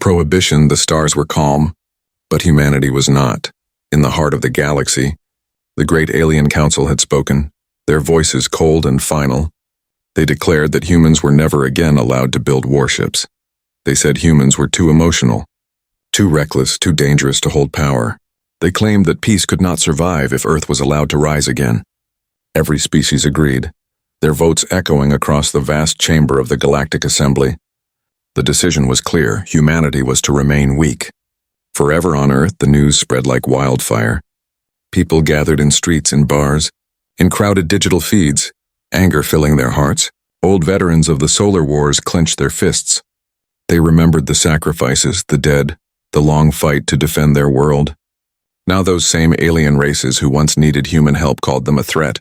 Prohibition, the stars were calm, but humanity was not. In the heart of the galaxy, the great alien council had spoken, their voices cold and final. They declared that humans were never again allowed to build warships. They said humans were too emotional, too reckless, too dangerous to hold power. They claimed that peace could not survive if Earth was allowed to rise again. Every species agreed, their votes echoing across the vast chamber of the Galactic Assembly. The decision was clear: humanity was to remain weak. Forever on Earth, the news spread like wildfire. People gathered in streets and bars, in crowded digital feeds, anger filling their hearts. Old veterans of the solar wars clenched their fists. They remembered the sacrifices, the dead, the long fight to defend their world. Now those same alien races who once needed human help called them a threat.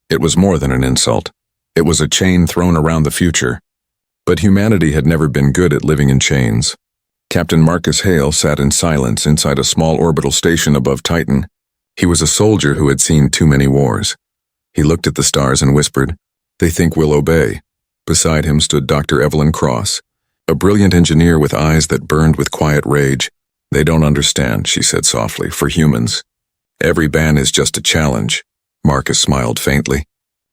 It was more than an insult. It was a chain thrown around the future. But humanity had never been good at living in chains. Captain Marcus Hale sat in silence inside a small orbital station above Titan. He was a soldier who had seen too many wars. He looked at the stars and whispered, "They think we'll obey." Beside him stood Dr. Evelyn Cross, a brilliant engineer with eyes that burned with quiet rage. "They don't understand," she said softly. "For humans, every ban is just a challenge." Marcus smiled faintly,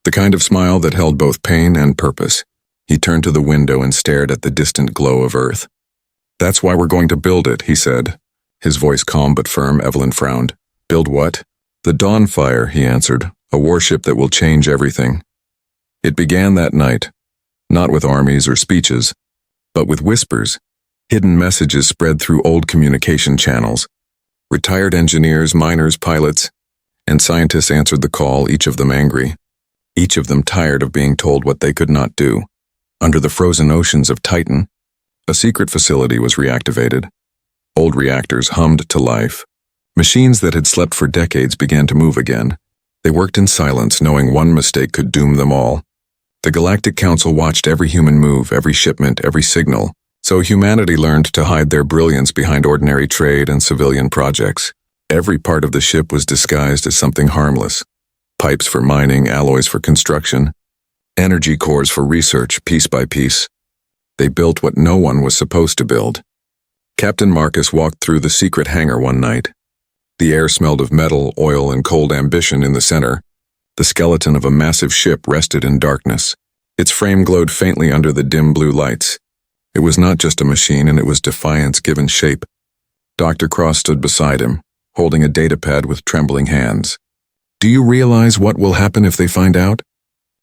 the kind of smile that held both pain and purpose. He turned to the window and stared at the distant glow of Earth. "That's why we're going to build it," he said. His voice calm but firm. Evelyn frowned. "Build what?" "The Dawnfire," he answered. "A warship that will change everything." It began that night, not with armies or speeches, but with whispers. Hidden messages spread through old communication channels. Retired engineers, miners, pilots, and scientists answered the call, each of them angry. Each of them tired of being told what they could not do. Under the frozen oceans of Titan, a secret facility was reactivated. Old reactors hummed to life. Machines that had slept for decades began to move again. They worked in silence, knowing one mistake could doom them all. The Galactic Council watched every human move, every shipment, every signal. So humanity learned to hide their brilliance behind ordinary trade and civilian projects. Every part of the ship was disguised as something harmless. Pipes for mining, alloys for construction, energy cores for research, piece by piece. They built what no one was supposed to build. Captain Marcus walked through the secret hangar one night. The air smelled of metal, oil, and cold ambition. In the center, the skeleton of a massive ship rested in darkness. Its frame glowed faintly under the dim blue lights. It was not just a machine, and it was defiance given shape. Dr. Cross stood beside him, holding a datapad with trembling hands. "Do you realize what will happen if they find out?"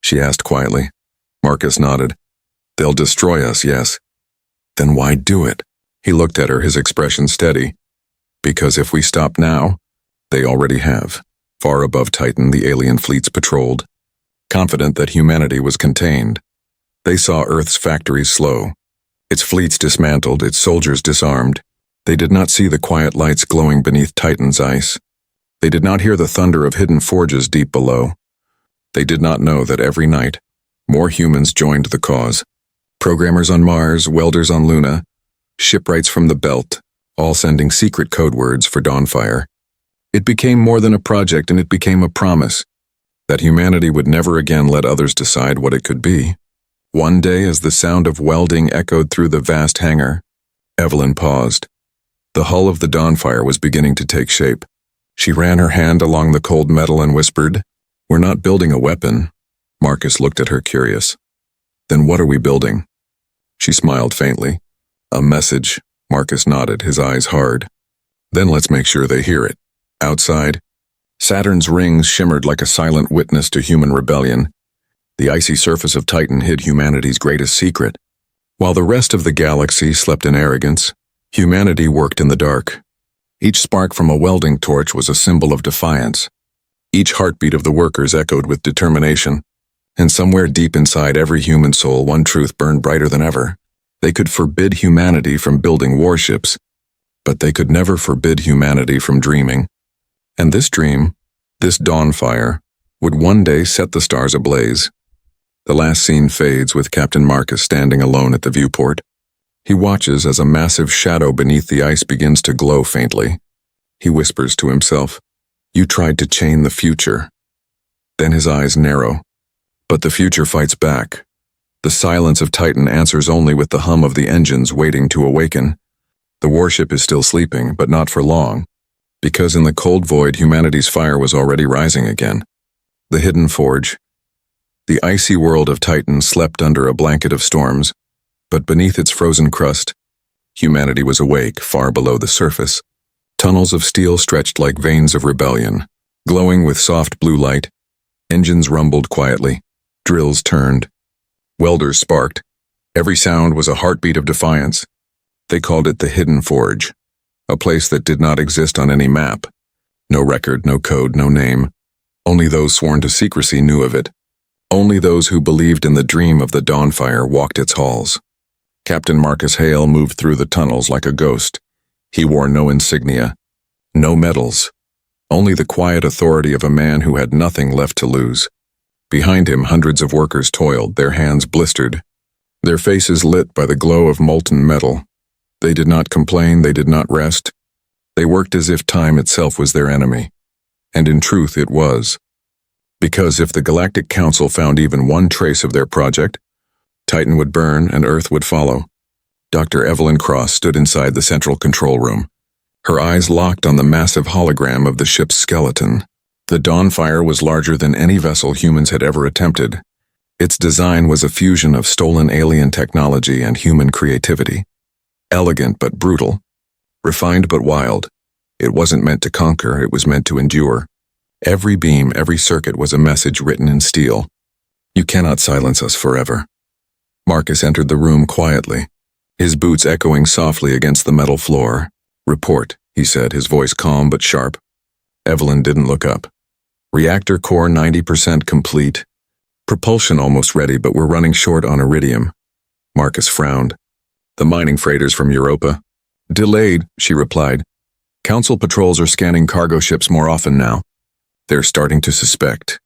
she asked quietly. Marcus nodded. "They'll destroy us, yes." "Then why do it?" He looked at her, his expression steady. "Because if we stop now, they already have." Far above Titan, the alien fleets patrolled, confident that humanity was contained. They saw Earth's factories slow, its fleets dismantled, its soldiers disarmed. They did not see the quiet lights glowing beneath Titan's ice. They did not hear the thunder of hidden forges deep below. They did not know that every night, more humans joined the cause. Programmers on Mars, welders on Luna, shipwrights from the Belt, all sending secret code words for Dawnfire. It became more than a project, and it became a promise that humanity would never again let others decide what it could be. One day, as the sound of welding echoed through the vast hangar, Evelyn paused. The hull of the Dawnfire was beginning to take shape. She ran her hand along the cold metal and whispered, "We're not building a weapon." Marcus looked at her, curious. "Then what are we building?" She smiled faintly. "A message." Marcus nodded, his eyes hard. "Then let's make sure they hear it." Outside, Saturn's rings shimmered like a silent witness to human rebellion. The icy surface of Titan hid humanity's greatest secret. While the rest of the galaxy slept in arrogance, humanity worked in the dark. Each spark from a welding torch was a symbol of defiance. Each heartbeat of the workers echoed with determination. And somewhere deep inside every human soul, one truth burned brighter than ever. They could forbid humanity from building warships, but they could never forbid humanity from dreaming. And this dream, this Dawnfire, would one day set the stars ablaze. The last scene fades with Captain Marcus standing alone at the viewport. He watches as a massive shadow beneath the ice begins to glow faintly. He whispers to himself, "You tried to chain the future." Then his eyes narrow. But the future fights back. The silence of Titan answers only with the hum of the engines waiting to awaken. The warship is still sleeping, but not for long, because in the cold void humanity's fire was already rising again. The hidden forge. The icy world of Titan slept under a blanket of storms, but beneath its frozen crust, humanity was awake far below the surface. Tunnels of steel stretched like veins of rebellion, glowing with soft blue light. Engines rumbled quietly. Drills turned. Welders sparked. Every sound was a heartbeat of defiance. They called it the Hidden Forge, a place that did not exist on any map. No record, no code, no name. Only those sworn to secrecy knew of it. Only those who believed in the dream of the Dawnfire walked its halls. Captain Marcus Hale moved through the tunnels like a ghost. He wore no insignia, no medals, only the quiet authority of a man who had nothing left to lose. Behind him, hundreds of workers toiled, their hands blistered, their faces lit by the glow of molten metal. They did not complain, they did not rest. They worked as if time itself was their enemy. And in truth, it was. Because if the Galactic Council found even one trace of their project, Titan would burn and Earth would follow. Dr. Evelyn Cross stood inside the central control room, her eyes locked on the massive hologram of the ship's skeleton. The Dawnfire was larger than any vessel humans had ever attempted. Its design was a fusion of stolen alien technology and human creativity. Elegant but brutal, refined but wild. It wasn't meant to conquer, it was meant to endure. Every beam, every circuit was a message written in steel. You cannot silence us forever. Marcus entered the room quietly, his boots echoing softly against the metal floor. Report, he said, his voice calm but sharp. Evelyn didn't look up. Reactor core 90% complete. Propulsion almost ready, but we're running short on iridium. Marcus frowned. The mining freighters from Europa? Delayed, she replied. Council patrols are scanning cargo ships more often now. They're starting to suspect.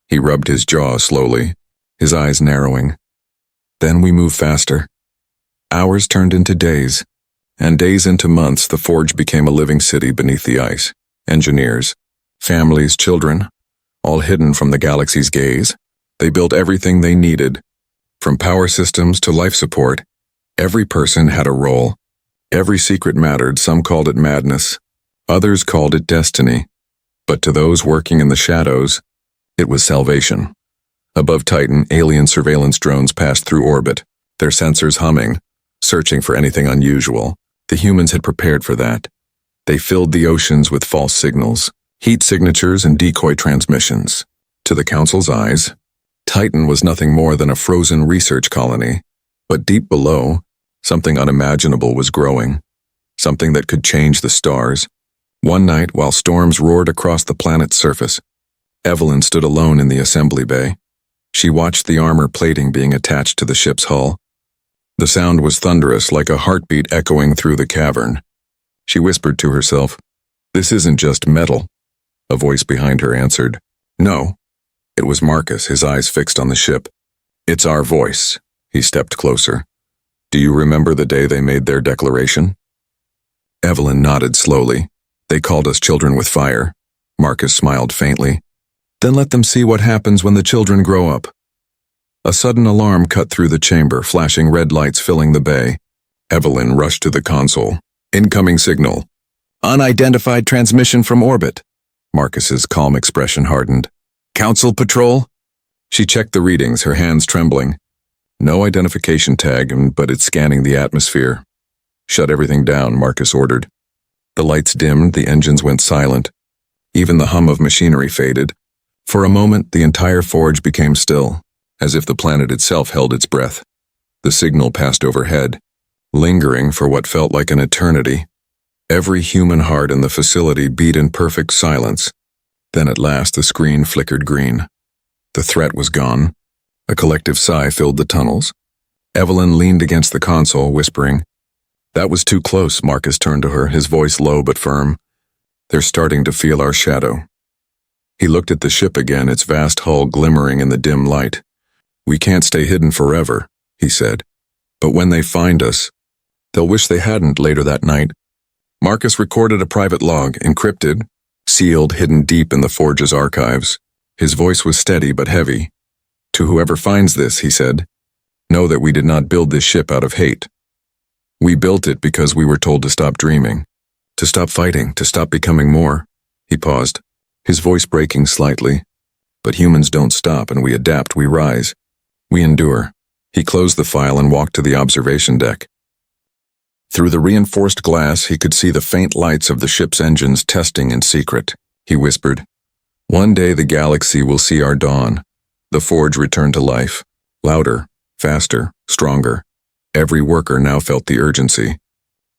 He rubbed his jaw slowly, his eyes narrowing. Then we move faster. Hours turned into days, and days into months. The forge became a living city beneath the ice. Engineers, families, children, all hidden from the galaxy's gaze. They built everything they needed, from power systems to life support. Every person had a role. Every secret mattered. Some called it madness. Others called it destiny. But to those working in the shadows, it was salvation. Above Titan, alien surveillance drones passed through orbit, their sensors humming, searching for anything unusual. The humans had prepared for that. They filled the oceans with false signals, heat signatures and decoy transmissions. To the Council's eyes, Titan was nothing more than a frozen research colony. But deep below, something unimaginable was growing. Something that could change the stars. One night, while storms roared across the planet's surface, Evelyn stood alone in the assembly bay. She watched the armor plating being attached to the ship's hull. The sound was thunderous, like a heartbeat echoing through the cavern. She whispered to herself, "This isn't just metal." A voice behind her answered, "No." It was Marcus, his eyes fixed on the ship. "It's our voice." He stepped closer. "Do you remember the day they made their declaration?" Evelyn nodded slowly. "They called us children with fire." Marcus smiled faintly. "Then let them see what happens when the children grow up." A sudden alarm cut through the chamber, flashing red lights filling the bay. Evelyn rushed to the console. "Incoming signal. Unidentified transmission from orbit." Marcus's calm expression hardened. "Council patrol?" She checked the readings, her hands trembling. No identification tag, but it's scanning the atmosphere. "Shut everything down," Marcus ordered. The lights dimmed, the engines went silent. Even the hum of machinery faded. For a moment, the entire forge became still, as if the planet itself held its breath. The signal passed overhead, lingering for what felt like an eternity. Every human heart in the facility beat in perfect silence. Then at last the screen flickered green. The threat was gone. A collective sigh filled the tunnels. Evelyn leaned against the console, whispering. "That was too close." Marcus turned to her, his voice low but firm. "They're starting to feel our shadow." He looked at the ship again, its vast hull glimmering in the dim light. "We can't stay hidden forever," he said. "But when they find us, they'll wish they hadn't." Later that night, Marcus recorded a private log, encrypted, sealed, hidden deep in the forge's archives. His voice was steady but heavy. "To whoever finds this," he said, "know that we did not build this ship out of hate. We built it because we were told to stop dreaming, to stop fighting, to stop becoming more. He paused, his voice breaking slightly. But humans don't stop, and we adapt, we rise. We endure. He closed the file and walked to the observation deck. Through the reinforced glass, he could see the faint lights of the ship's engines testing in secret. He whispered, "One day the galaxy will see our dawn." The forge returned to life, louder, faster, stronger. Every worker now felt the urgency,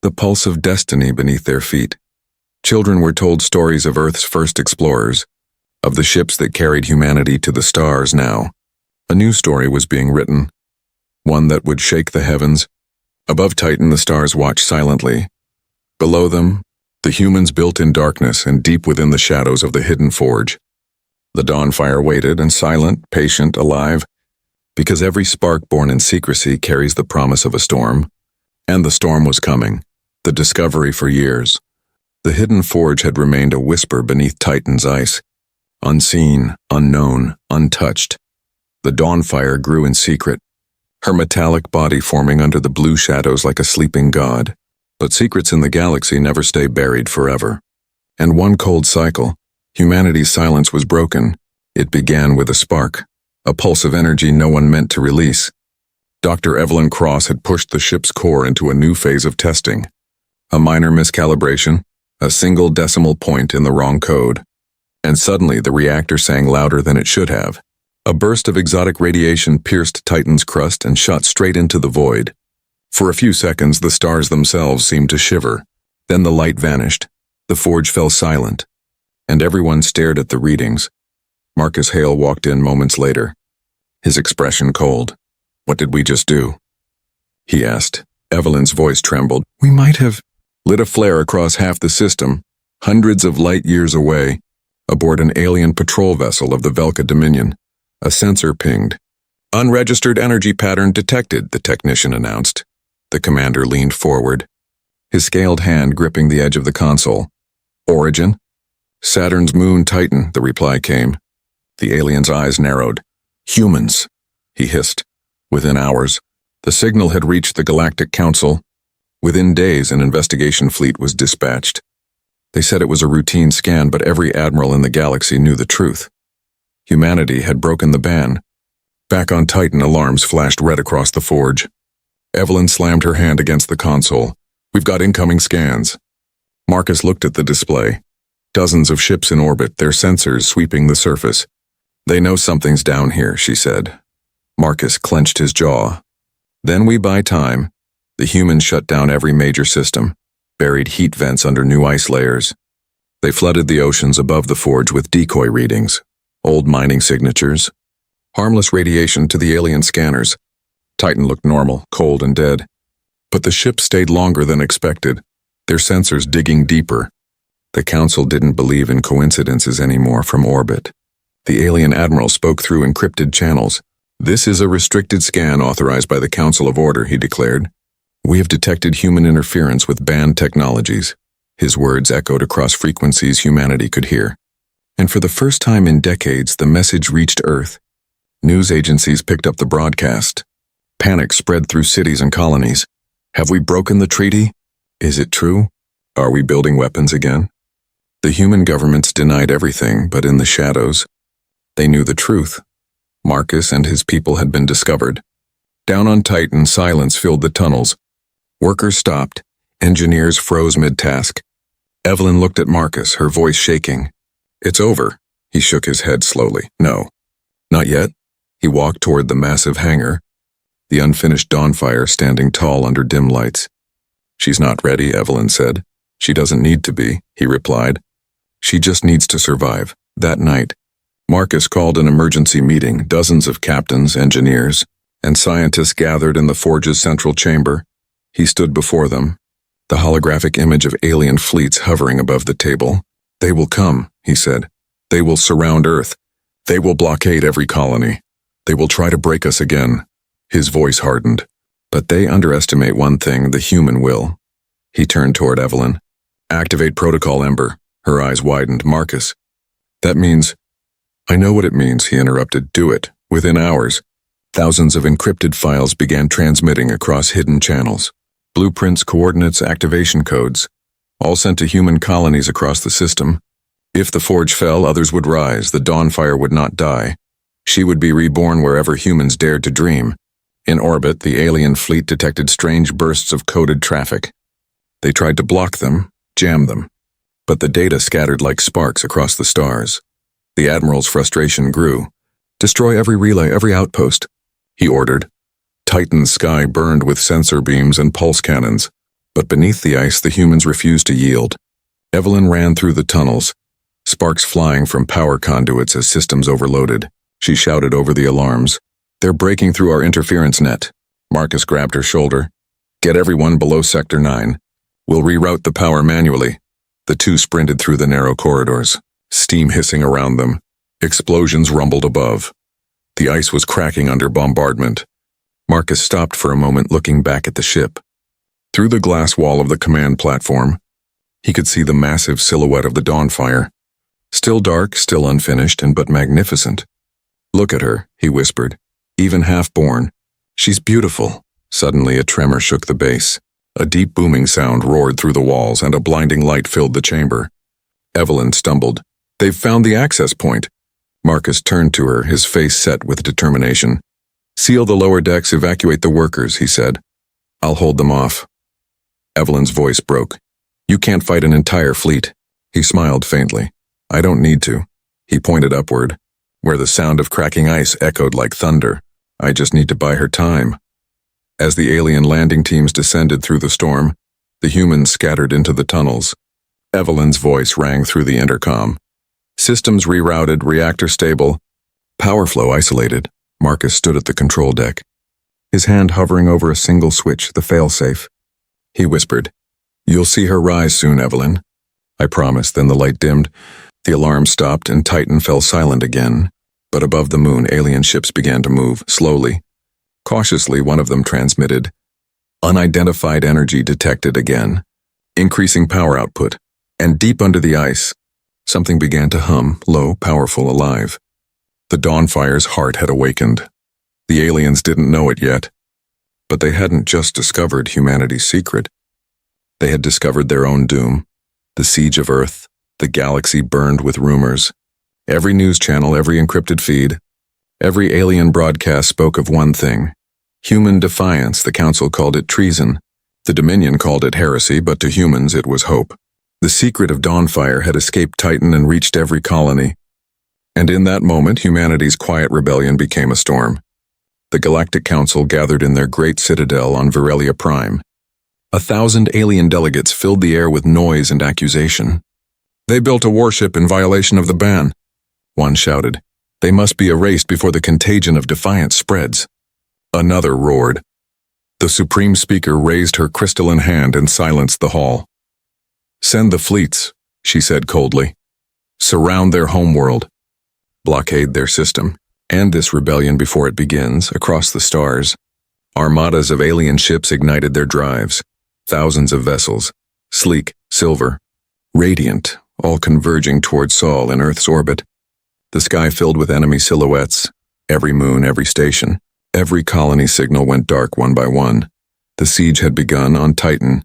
the pulse of destiny beneath their feet. Children were told stories of Earth's first explorers, of the ships that carried humanity to the stars now. A new story was being written, one that would shake the heavens. Above Titan, the stars watched silently. Below them, the humans built in darkness and deep within the shadows of the hidden forge. The Dawnfire waited, and silent, patient, alive, because every spark born in secrecy carries the promise of a storm. And the storm was coming, the discovery for years. The hidden forge had remained a whisper beneath Titan's ice, unseen, unknown, untouched. The Dawnfire grew in secret, her metallic body forming under the blue shadows like a sleeping god. But secrets in the galaxy never stay buried forever. And one cold cycle, humanity's silence was broken. It began with a spark, a pulse of energy no one meant to release. Dr. Evelyn Cross had pushed the ship's core into a new phase of testing. A minor miscalibration, a single decimal point in the wrong code. And suddenly the reactor sang louder than it should have. A burst of exotic radiation pierced Titan's crust and shot straight into the void. For a few seconds, the stars themselves seemed to shiver. Then the light vanished. The forge fell silent, and everyone stared at the readings. Marcus Hale walked in moments later, his expression cold. "What did we just do?" he asked. Evelyn's voice trembled. "We might have..." Lit a flare across half the system, hundreds of light years away, aboard an alien patrol vessel of the Velka Dominion. A sensor pinged. "Unregistered energy pattern detected," the technician announced. The commander leaned forward, his scaled hand gripping the edge of the console. "Origin?" "Saturn's moon Titan," the reply came. The alien's eyes narrowed. "Humans," he hissed. Within hours, the signal had reached the Galactic Council. Within days, an investigation fleet was dispatched. They said it was a routine scan, but every admiral in the galaxy knew the truth. Humanity had broken the ban. Back on Titan, alarms flashed red across the forge. Evelyn slammed her hand against the console. "We've got incoming scans." Marcus looked at the display. Dozens of ships in orbit, their sensors sweeping the surface. "They know something's down here," she said. Marcus clenched his jaw. "Then we buy time." The humans shut down every major system, buried heat vents under new ice layers. They flooded the oceans above the forge with decoy readings, old mining signatures, harmless radiation to the alien scanners. Titan looked normal, cold and dead. But the ship stayed longer than expected, their sensors digging deeper. The Council didn't believe in coincidences anymore from orbit. The alien admiral spoke through encrypted channels. "This is a restricted scan authorized by the Council of Order," he declared. "We have detected human interference with banned technologies." His words echoed across frequencies humanity could hear. And for the first time in decades, the message reached Earth. News agencies picked up the broadcast. Panic spread through cities and colonies. Have we broken the treaty? Is it true? Are we building weapons again? The human governments denied everything, but in the shadows, they knew the truth. Marcus and his people had been discovered. Down on Titan, silence filled the tunnels. Workers stopped. Engineers froze mid-task. Evelyn looked at Marcus, her voice shaking. "It's over." He shook his head slowly. "No, not yet." He walked toward the massive hangar, the unfinished Dawnfire standing tall under dim lights. "She's not ready," Evelyn said. "She doesn't need to be," he replied. "She just needs to survive." That night, Marcus called an emergency meeting. Dozens of captains, engineers, and scientists gathered in the forge's central chamber. He stood before them, the holographic image of alien fleets hovering above the table. "They will come," he said. "They will surround Earth. They will blockade every colony. They will try to break us again." His voice hardened. "But they underestimate one thing, the human will." He turned toward Evelyn. "Activate Protocol Ember." Her eyes widened. "Marcus, that means..." "I know what it means," he interrupted. "Do it." Within hours, thousands of encrypted files began transmitting across hidden channels. Blueprints, coordinates, activation codes, all sent to human colonies across the system. If the forge fell, others would rise. The Dawnfire would not die. She would be reborn wherever humans dared to dream. In orbit, the alien fleet detected strange bursts of coded traffic. They tried to block them, jam them, but the data scattered like sparks across the stars. The Admiral's frustration grew. "Destroy every relay, every outpost," he ordered. Titan's sky burned with sensor beams and pulse cannons, but beneath the ice the humans refused to yield. Evelyn ran through the tunnels, sparks flying from power conduits as systems overloaded. She shouted over the alarms. "They're breaking through our interference net." Marcus grabbed her shoulder. "Get everyone below Sector 9. We'll reroute the power manually." The two sprinted through the narrow corridors, steam hissing around them. Explosions rumbled above. The ice was cracking under bombardment. Marcus stopped for a moment, looking back at the ship. Through the glass wall of the command platform, he could see the massive silhouette of the Dawnfire. Still dark, still unfinished, but magnificent. "Look at her," he whispered. "Even half-born. She's beautiful." Suddenly a tremor shook the base. A deep booming sound roared through the walls, and a blinding light filled the chamber. Evelyn stumbled. "They've found the access point." Marcus turned to her, his face set with determination. "Seal the lower decks, evacuate the workers," he said. "I'll hold them off." Evelyn's voice broke. "You can't fight an entire fleet." He smiled faintly. "I don't need to." He pointed upward, where the sound of cracking ice echoed like thunder. "I just need to buy her time." As the alien landing teams descended through the storm, the humans scattered into the tunnels. Evelyn's voice rang through the intercom. "Systems rerouted, reactor stable, power flow isolated." Marcus stood at the control deck, his hand hovering over a single switch, the failsafe. He whispered, "You'll see her rise soon, Evelyn." "I promise." Then the light dimmed. The alarm stopped and Titan fell silent again. But above the moon, alien ships began to move, slowly. Cautiously, one of them transmitted, "Unidentified energy detected again. Increasing power output." And deep under the ice, something began to hum, low, powerful, alive. The Dawnfire's heart had awakened. The aliens didn't know it yet, but they hadn't just discovered humanity's secret. They had discovered their own doom. The siege of Earth, the galaxy burned with rumors. Every news channel, every encrypted feed, every alien broadcast spoke of one thing: human defiance. The Council called it treason. The Dominion called it heresy, but to humans it was hope. The secret of Dawnfire had escaped Titan and reached every colony. And in that moment, humanity's quiet rebellion became a storm. The Galactic Council gathered in their great citadel on Virelia Prime. 1,000 alien delegates filled the air with noise and accusation. "They built a warship in violation of the ban," one shouted. "They must be erased before the contagion of defiance spreads." Another roared. The Supreme Speaker raised her crystalline hand and silenced the hall. "Send the fleets," she said coldly. "Surround their homeworld. Blockade their system. End this rebellion before it begins." Across the stars, armadas of alien ships ignited their drives. Thousands of vessels, sleek, silver, radiant, all converging toward Sol in Earth's orbit. The sky filled with enemy silhouettes. Every moon, every station, every colony signal went dark one by one. The siege had begun on Titan.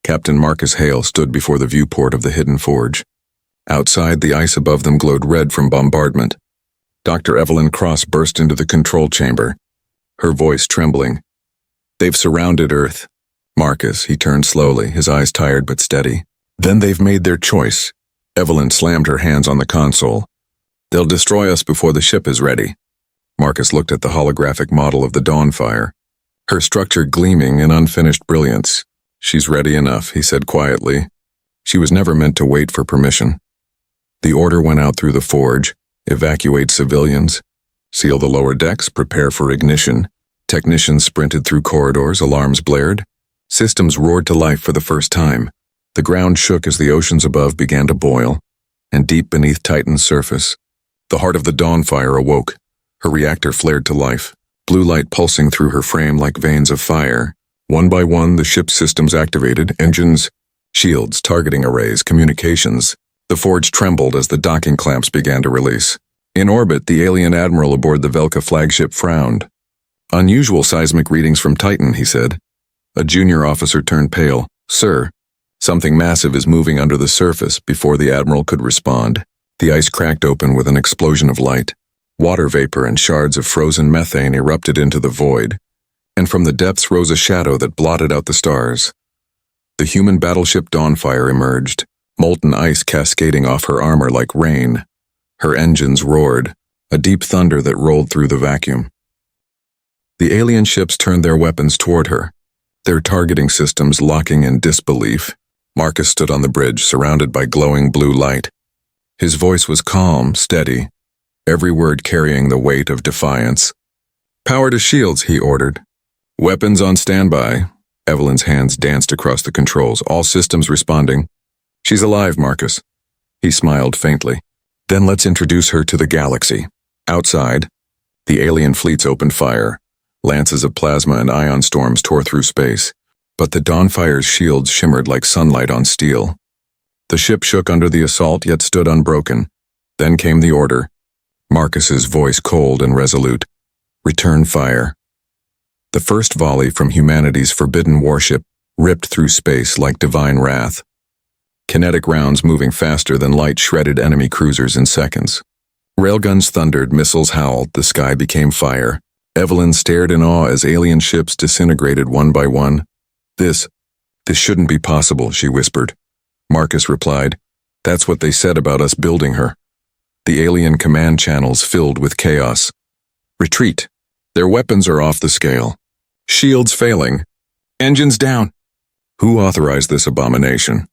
Captain Marcus Hale stood before the viewport of the hidden forge. Outside, the ice above them glowed red from bombardment. Dr. Evelyn Cross burst into the control chamber, her voice trembling. "They've surrounded Earth." "Marcus," he turned slowly, his eyes tired but steady. "Then they've made their choice." Evelyn slammed her hands on the console. "They'll destroy us before the ship is ready." Marcus looked at the holographic model of the Dawnfire, her structure gleaming in unfinished brilliance. "She's ready enough," he said quietly. She was never meant to wait for permission. The order went out through the forge: evacuate civilians, seal the lower decks, prepare for ignition. Technicians sprinted through corridors, alarms blared. Systems roared to life for the first time. The ground shook as the oceans above began to boil, and deep beneath Titan's surface, the heart of the Dawnfire awoke. Her reactor flared to life, blue light pulsing through her frame like veins of fire. One by one, the ship's systems activated: engines, shields, targeting arrays, communications. The forge trembled as the docking clamps began to release. In orbit, the alien admiral aboard the Velka flagship frowned. "Unusual seismic readings from Titan," he said. A junior officer turned pale. "Sir, something massive is moving under the surface." Before the admiral could respond, the ice cracked open with an explosion of light. Water vapor and shards of frozen methane erupted into the void, and from the depths rose a shadow that blotted out the stars. The human battleship Dawnfire emerged, molten ice cascading off her armor like rain. Her engines roared, a deep thunder that rolled through the vacuum. The alien ships turned their weapons toward her, their targeting systems locking in disbelief. Marcus stood on the bridge, surrounded by glowing blue light. His voice was calm, steady, every word carrying the weight of defiance. "Power to shields," he ordered. "Weapons on standby." Evelyn's hands danced across the controls, all systems responding. "She's alive, Marcus." He smiled faintly. "Then let's introduce her to the galaxy." Outside, the alien fleets opened fire. Lances of plasma and ion storms tore through space, but the Dawnfire's shields shimmered like sunlight on steel. The ship shook under the assault, yet stood unbroken. Then came the order, Marcus's voice cold and resolute. "Return fire." The first volley from humanity's forbidden warship ripped through space like divine wrath. Kinetic rounds moving faster than light shredded enemy cruisers in seconds. Railguns thundered, missiles howled, the sky became fire. Evelyn stared in awe as alien ships disintegrated one by one. This shouldn't be possible," she whispered. Marcus replied, "That's what they said about us building her." The alien command channels filled with chaos. "Retreat. Their weapons are off the scale. Shields failing. Engines down." Who authorized this abomination?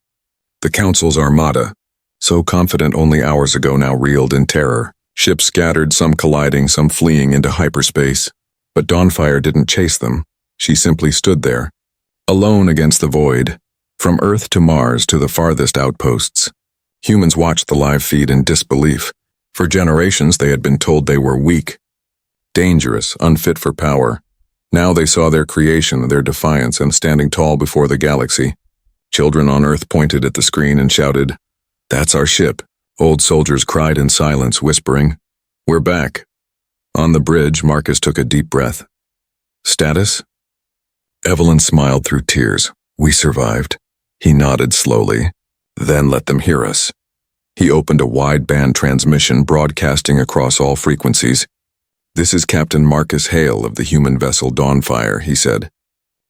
The Council's armada, so confident only hours ago, now reeled in terror. Ships scattered, some colliding, some fleeing into hyperspace. But Dawnfire didn't chase them. She simply stood there, alone against the void, from Earth to Mars to the farthest outposts. Humans watched the live feed in disbelief. For generations they had been told they were weak, dangerous, unfit for power. Now they saw their creation, their defiance, and standing tall before the galaxy. Children on Earth pointed at the screen and shouted, "That's our ship." Old soldiers cried in silence, whispering, "We're back." On the bridge, Marcus took a deep breath. "Status?" Evelyn smiled through tears. "We survived." He nodded slowly. "Then let them hear us." He opened a wideband transmission broadcasting across all frequencies. "This is Captain Marcus Hale of the human vessel Dawnfire," he said.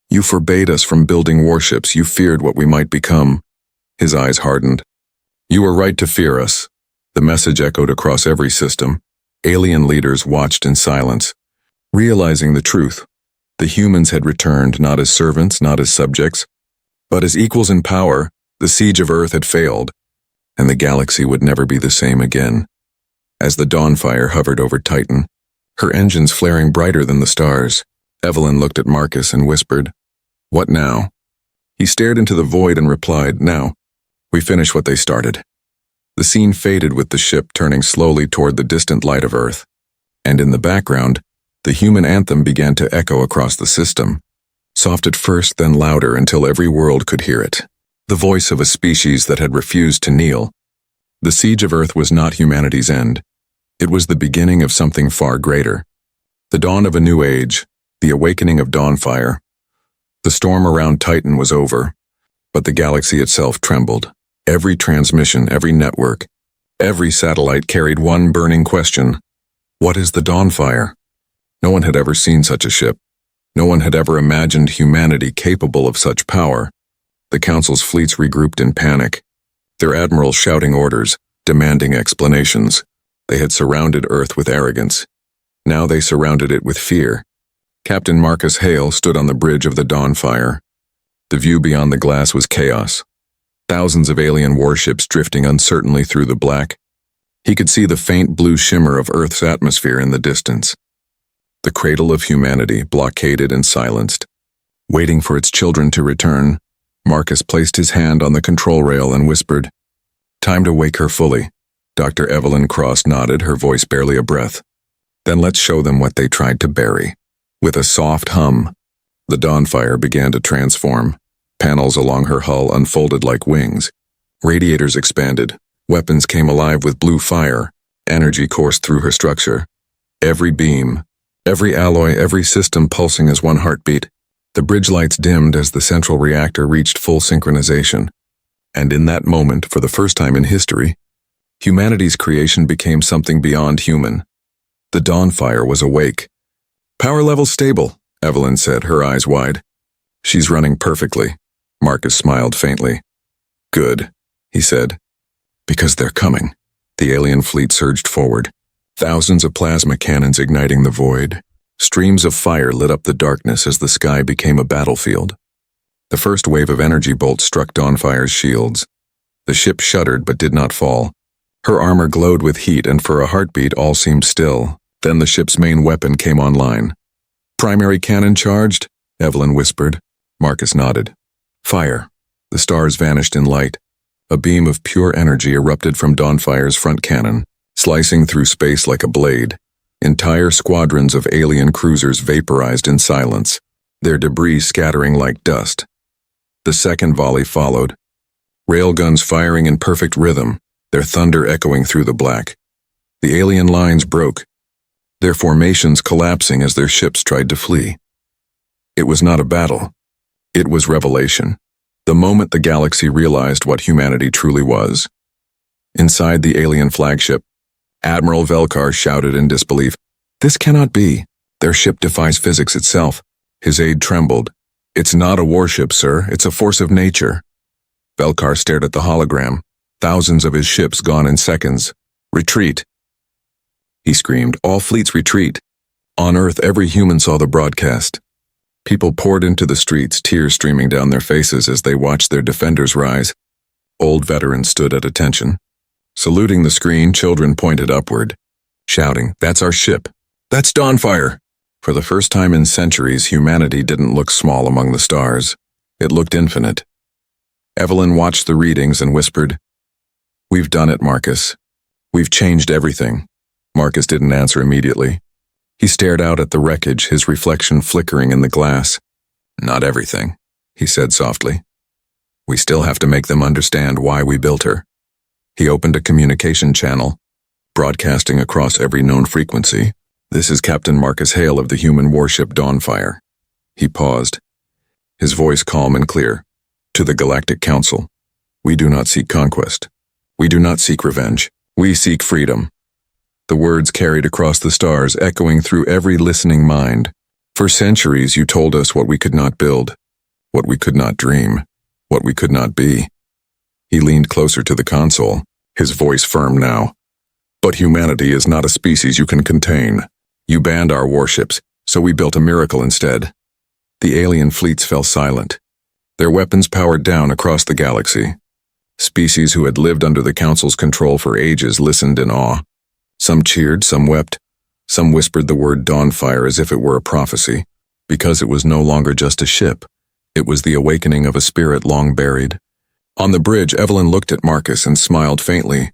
"You forbade us from building warships. You feared what we might become." His eyes hardened. "You were right to fear us." The message echoed across every system. Alien leaders watched in silence, realizing the truth. The humans had returned not as servants, not as subjects, but as equals in power. The siege of Earth had failed, and the galaxy would never be the same again. As the Dawnfire hovered over Titan, her engines flaring brighter than the stars, Evelyn looked at Marcus and whispered, "What now?" He stared into the void and replied, "Now, we finish what they started." The scene faded with the ship turning slowly toward the distant light of Earth, and in the background, the human anthem began to echo across the system, soft at first, then louder until every world could hear it. The voice of a species that had refused to kneel. The siege of Earth was not humanity's end. It was the beginning of something far greater. The dawn of a new age, the awakening of Dawnfire. The storm around Titan was over, but the galaxy itself trembled. Every transmission, every network, every satellite carried one burning question. What is the Dawnfire? No one had ever seen such a ship. No one had ever imagined humanity capable of such power. The Council's fleets regrouped in panic, their admirals shouting orders, demanding explanations. They had surrounded Earth with arrogance. Now they surrounded it with fear. Captain Marcus Hale stood on the bridge of the Dawnfire. The view beyond the glass was chaos. Thousands of alien warships drifting uncertainly through the black. He could see the faint blue shimmer of Earth's atmosphere in the distance. The cradle of humanity, blockaded and silenced. Waiting for its children to return, Marcus placed his hand on the control rail and whispered, "Time to wake her fully." Dr. Evelyn Cross nodded, her voice barely a breath. "Then let's show them what they tried to bury." With a soft hum, the Dawnfire began to transform. Panels along her hull unfolded like wings. Radiators expanded. Weapons came alive with blue fire. Energy coursed through her structure. Every beam, every alloy, every system pulsing as one heartbeat. The bridge lights dimmed as the central reactor reached full synchronization. And in that moment, for the first time in history, humanity's creation became something beyond human. The Dawnfire was awake. "Power level stable," Evelyn said, her eyes wide. "She's running perfectly." Marcus smiled faintly. "Good," he said. "Because they're coming." The alien fleet surged forward. Thousands of plasma cannons igniting the void. Streams of fire lit up the darkness as the sky became a battlefield. The first wave of energy bolts struck Dawnfire's shields. The ship shuddered but did not fall. Her armor glowed with heat, and for a heartbeat all seemed still. Then the ship's main weapon came online. "Primary cannon charged?" Evelyn whispered. Marcus nodded. "Fire." The stars vanished in light. A beam of pure energy erupted from Dawnfire's front cannon, slicing through space like a blade. Entire squadrons of alien cruisers vaporized in silence, their debris scattering like dust. The second volley followed, railguns firing in perfect rhythm, their thunder echoing through the black. The alien lines broke, their formations collapsing as their ships tried to flee. It was not a battle. It was revelation. The moment the galaxy realized what humanity truly was. Inside the alien flagship, Admiral Velkar shouted in disbelief, "This cannot be. Their ship defies physics itself." His aide trembled. "It's not a warship, sir. It's a force of nature." Velkar stared at the hologram. Thousands of his ships gone in seconds. "Retreat!" He screamed, "All fleets retreat!" On Earth, every human saw the broadcast. People poured into the streets, tears streaming down their faces as they watched their defenders rise. Old veterans stood at attention. Saluting the screen, children pointed upward, shouting, "That's our ship! That's Dawnfire!" For the first time in centuries, humanity didn't look small among the stars. It looked infinite. Evelyn watched the readings and whispered, "We've done it, Marcus. We've changed everything." Marcus didn't answer immediately. He stared out at the wreckage, his reflection flickering in the glass. "Not everything," he said softly. "We still have to make them understand why we built her." He opened a communication channel, broadcasting across every known frequency. "This is Captain Marcus Hale of the human warship Dawnfire." He paused, his voice calm and clear. "To the Galactic Council. We do not seek conquest. We do not seek revenge. We seek freedom." The words carried across the stars, echoing through every listening mind. "For centuries you told us what we could not build, what we could not dream, what we could not be." He leaned closer to the console, his voice firm now. "But humanity is not a species you can contain. You banned our warships, so we built a miracle instead." The alien fleets fell silent, their weapons powered down across the galaxy. Species who had lived under the Council's control for ages listened in awe. Some cheered, some wept, some whispered the word Dawnfire as if it were a prophecy, because it was no longer just a ship. It was the awakening of a spirit long buried. On the bridge, Evelyn looked at Marcus and smiled faintly.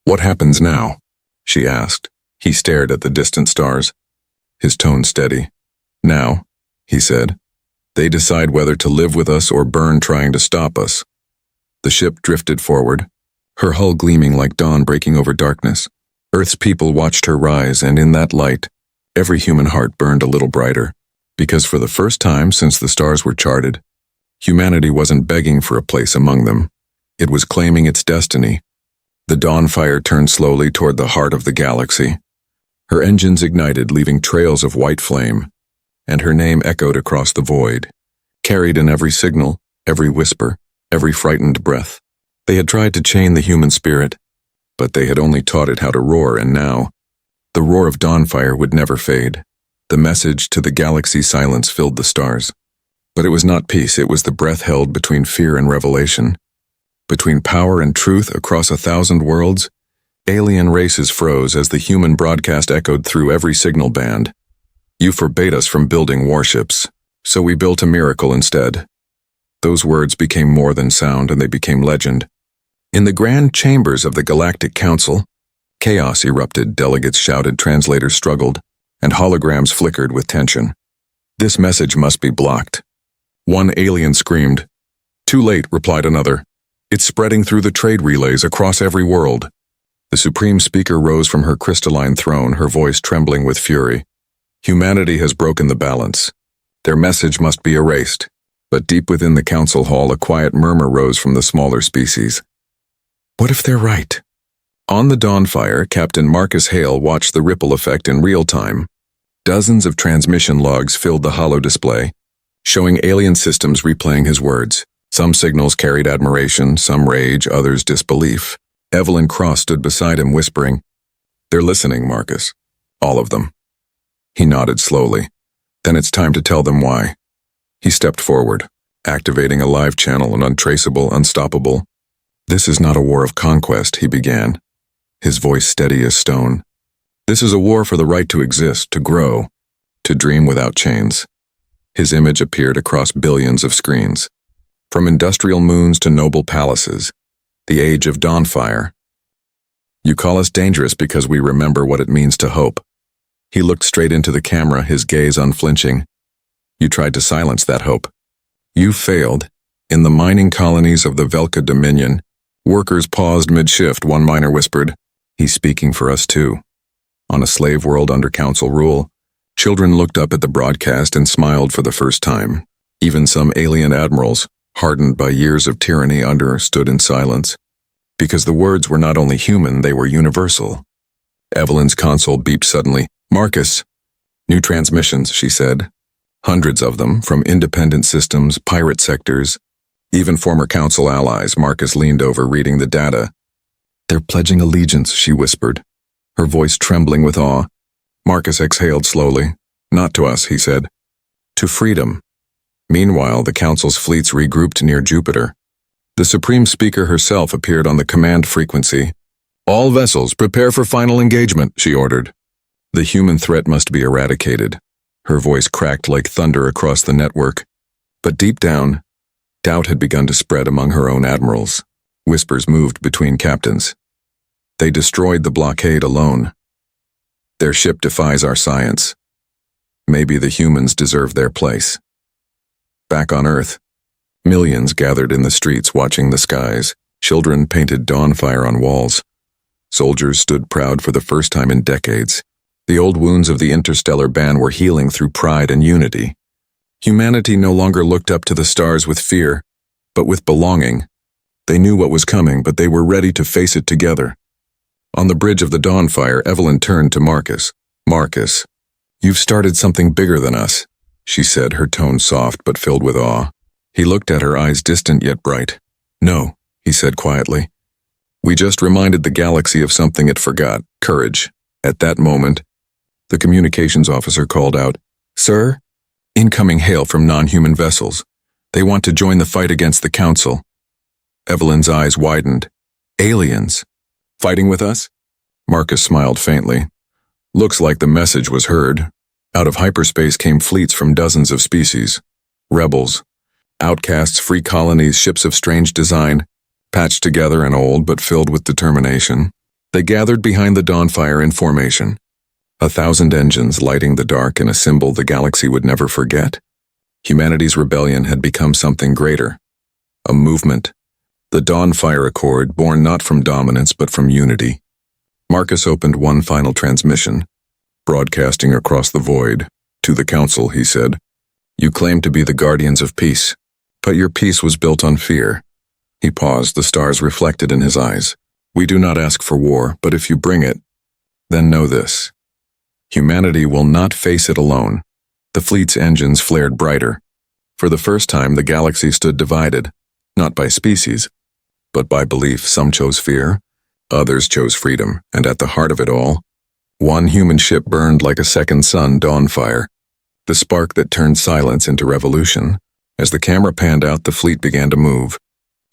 "What happens now?" she asked. He stared at the distant stars, his tone steady. "Now," he said, "they decide whether to live with us or burn trying to stop us." The ship drifted forward, her hull gleaming like dawn breaking over darkness. Earth's people watched her rise, and in that light, every human heart burned a little brighter. Because for the first time since the stars were charted, humanity wasn't begging for a place among them. It was claiming its destiny. The Dawnfire turned slowly toward the heart of the galaxy. Her engines ignited, leaving trails of white flame, and her name echoed across the void, carried in every signal, every whisper, every frightened breath. They had tried to chain the human spirit, but they had only taught it how to roar, and now, the roar of Dawnfire would never fade. The message to the galaxy silence filled the stars. But it was not peace, it was the breath held between fear and revelation. Between power and truth across 1,000 worlds, alien races froze as the human broadcast echoed through every signal band. "You forbade us from building warships, so we built a miracle instead." Those words became more than sound, and they became legend. In the grand chambers of the Galactic Council, chaos erupted, delegates shouted, translators struggled, and holograms flickered with tension. "This message must be blocked." One alien screamed. "Too late," replied another. "It's spreading through the trade relays across every world." The Supreme Speaker rose from her crystalline throne, her voice trembling with fury. "Humanity has broken the balance. Their message must be erased. But deep within the council hall, a quiet murmur rose from the smaller species. What if they're right? On the Dawnfire, Captain Marcus Hale watched the ripple effect in real time. Dozens of transmission logs filled the holo display, showing alien systems replaying his words. Some signals carried admiration, some rage, others disbelief. Evelyn Cross stood beside him, whispering, "They're listening, Marcus. All of them." He nodded slowly. "Then it's time to tell them why." He stepped forward, activating a live channel, an untraceable, unstoppable. "This is not a war of conquest," he began, his voice steady as stone. "This is a war for the right to exist, to grow, to dream without chains." His image appeared across billions of screens. From industrial moons to noble palaces, the age of Dawnfire. "You call us dangerous because we remember what it means to hope." He looked straight into the camera, his gaze unflinching. "You tried to silence that hope. You failed. In the mining colonies of the Velka Dominion, workers paused mid-shift," one miner whispered. "He's speaking for us too." On a slave world under council rule, children looked up at the broadcast and smiled for the first time. Even some alien admirals, hardened by years of tyranny, understood in silence. Because the words were not only human, they were universal. Evelyn's console beeped suddenly. "Marcus." "New transmissions," she said. Hundreds of them, from independent systems, pirate sectors, even former council allies. Marcus leaned over, reading the data. "They're pledging allegiance," she whispered, her voice trembling with awe. Marcus exhaled slowly. "Not to us," he said. "To freedom." Meanwhile, the council's fleets regrouped near Jupiter. The Supreme Speaker herself appeared on the command frequency. "All vessels, prepare for final engagement," she ordered. The human threat must be eradicated. Her voice cracked like thunder across the network. But deep down, doubt had begun to spread among her own admirals. Whispers moved between captains. "They destroyed the blockade alone. Their ship defies our science. Maybe the humans deserve their place." Back on Earth, millions gathered in the streets watching the skies. Children painted Dawnfire on walls. Soldiers stood proud for the first time in decades. The old wounds of the interstellar ban were healing through pride and unity. Humanity no longer looked up to the stars with fear, but with belonging. They knew what was coming, but they were ready to face it together. On the bridge of the Dawnfire, Evelyn turned to Marcus. "Marcus, you've started something bigger than us," she said, her tone soft but filled with awe. He looked at her, eyes distant yet bright. "No," he said quietly. "We just reminded the galaxy of something it forgot, courage." At that moment, the communications officer called out, "Sir, incoming hail from non-human vessels. They want to join the fight against the Council." Evelyn's eyes widened. "Aliens? Fighting with us?" Marcus smiled faintly. "Looks like the message was heard." Out of hyperspace came fleets from dozens of species. Rebels, outcasts, free colonies, ships of strange design, patched together and old but filled with determination. They gathered behind the Dawnfire in formation. 1,000 engines lighting the dark in a symbol the galaxy would never forget. Humanity's rebellion had become something greater. A movement. The Dawnfire Accord, born not from dominance but from unity. Marcus opened one final transmission, broadcasting across the void. "To the Council," he said. "You claim to be the guardians of peace, but your peace was built on fear." He paused, the stars reflected in his eyes. "We do not ask for war, but if you bring it, then know this. Humanity will not face it alone." The fleet's engines flared brighter. For the first time, the galaxy stood divided, not by species, but by belief. Some chose fear, others chose freedom, and at the heart of it all, one human ship burned like a second sun, Dawnfire, the spark that turned silence into revolution. As the camera panned out, the fleet began to move.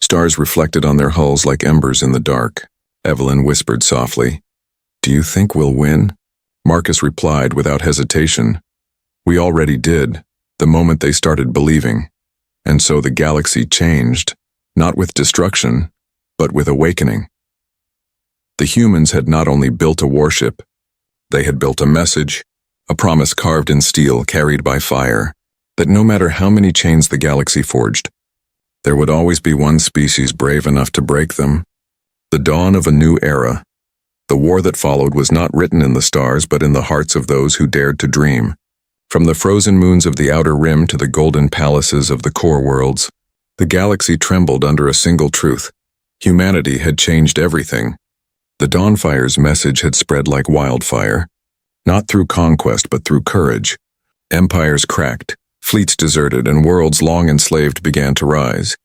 Stars reflected on their hulls like embers in the dark. Evelyn whispered softly, "Do you think we'll win?" Marcus replied without hesitation, "We already did, the moment they started believing." And so the galaxy changed, not with destruction, but with awakening. The humans had not only built a warship, they had built a message, a promise carved in steel, carried by fire, that no matter how many chains the galaxy forged, there would always be one species brave enough to break them. The dawn of a new era. The war that followed was not written in the stars but in the hearts of those who dared to dream. From the frozen moons of the outer rim to the golden palaces of the core worlds, the galaxy trembled under a single truth. Humanity had changed everything. The Dawnfire's message had spread like wildfire, not through conquest but through courage. Empires cracked, fleets deserted, and worlds long enslaved began to rise.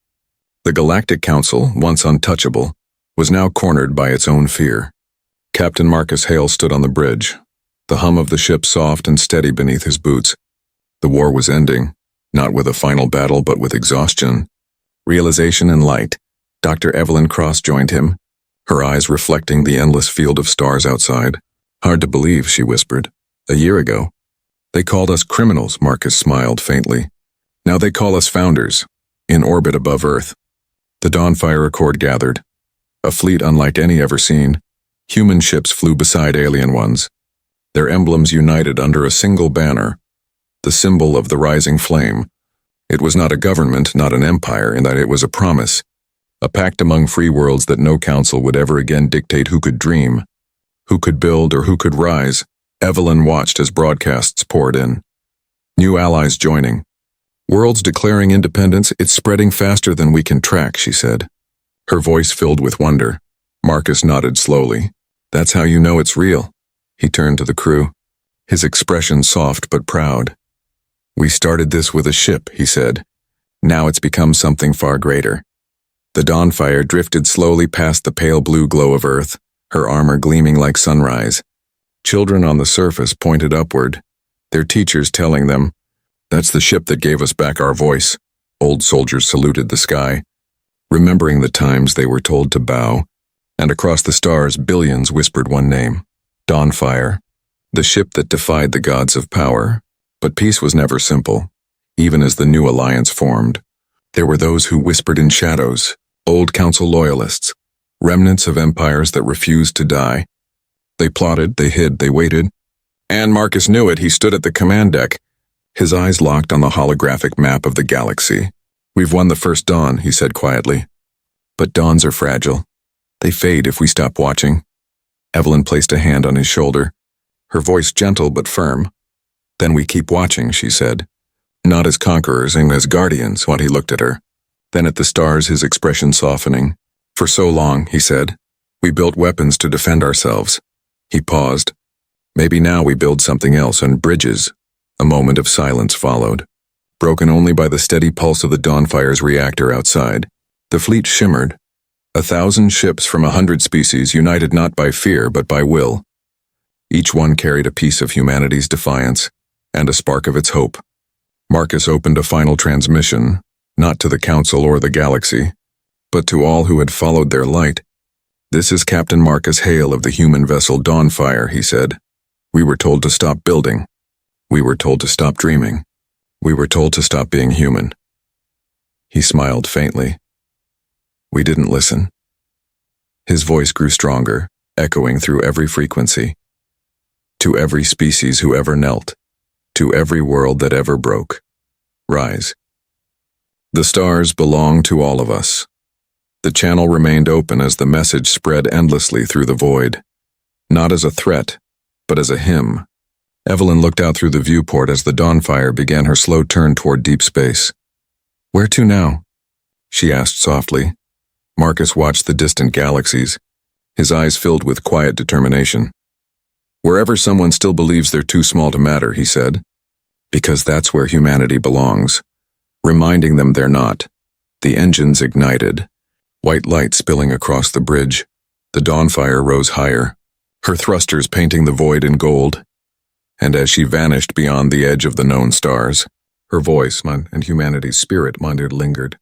The Galactic Council, once untouchable, was now cornered by its own fear. Captain Marcus Hale stood on the bridge, the hum of the ship soft and steady beneath his boots. The war was ending, not with a final battle but with exhaustion. Realization and light. Dr. Evelyn Cross joined him, her eyes reflecting the endless field of stars outside. Hard to believe, she whispered. A year ago. They called us criminals, Marcus smiled faintly. Now they call us founders, in orbit above Earth. The Dawnfire Accord gathered. A fleet unlike any ever seen. Human ships flew beside alien ones. Their emblems united under a single banner, the symbol of the rising flame. It was not a government, not an empire, in that it was a promise, a pact among free worlds that no council would ever again dictate who could dream, who could build, or who could rise. Evelyn watched as broadcasts poured in. New allies joining. Worlds declaring independence. It's spreading faster than we can track, she said. Her voice filled with wonder. Marcus nodded slowly. That's how you know it's real. He turned to the crew, his expression soft but proud. We started this with a ship, he said. Now it's become something far greater. The Dawnfire drifted slowly past the pale blue glow of Earth, her armor gleaming like sunrise. Children on the surface pointed upward, their teachers telling them, "That's the ship that gave us back our voice." Old soldiers saluted the sky, remembering the times they were told to bow, and across the stars billions whispered one name, Dawnfire, the ship that defied the gods of power. But peace was never simple, even as the new alliance formed. There were those who whispered in shadows, old council loyalists, remnants of empires that refused to die. They plotted, they hid, they waited. And Marcus knew it. He stood at the command deck, his eyes locked on the holographic map of the galaxy. We've won the first dawn, he said quietly. But dawns are fragile. They fade if we stop watching. Evelyn placed a hand on his shoulder, her voice gentle but firm. Then we keep watching, she said. Not as conquerors and as guardians, while he looked at her. Then at the stars, his expression softening. For so long, he said, we built weapons to defend ourselves. He paused. Maybe now we build something else, and bridges. A moment of silence followed, broken only by the steady pulse of the Dawnfire's reactor outside. The fleet shimmered. 1,000 ships from 100 species united not by fear but by will. Each one carried a piece of humanity's defiance and a spark of its hope. Marcus opened a final transmission, not to the Council or the galaxy, but to all who had followed their light. This is Captain Marcus Hale of the human vessel Dawnfire, he said. We were told to stop building. We were told to stop dreaming. We were told to stop being human. He smiled faintly. We didn't listen. His voice grew stronger, echoing through every frequency. To every species who ever knelt, to every world that ever broke, rise. The stars belong to all of us. The channel remained open as the message spread endlessly through the void, not as a threat, but as a hymn. Evelyn looked out through the viewport as the Dawnfire began her slow turn toward deep space. Where to now? She asked softly. Marcus watched the distant galaxies, his eyes filled with quiet determination. Wherever someone still believes they're too small to matter, he said, because that's where humanity belongs. Reminding them they're not. The engines ignited, white light spilling across the bridge. The Dawnfire rose higher, her thrusters painting the void in gold. And as she vanished beyond the edge of the known stars, her voice and humanity's spirit lingered.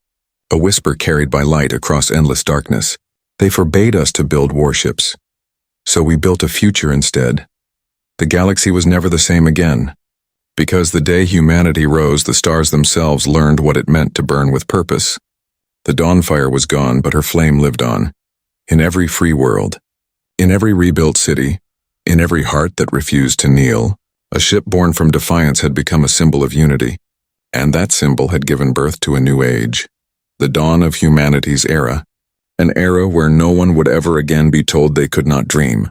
A whisper carried by light across endless darkness. They forbade us to build warships. So we built a future instead. The galaxy was never the same again. Because the day humanity rose, the stars themselves learned what it meant to burn with purpose. The Dawnfire was gone, but her flame lived on. In every free world. In every rebuilt city. In every heart that refused to kneel. A ship born from defiance had become a symbol of unity. And that symbol had given birth to a new age. The dawn of humanity's era. An era where no one would ever again be told they could not dream.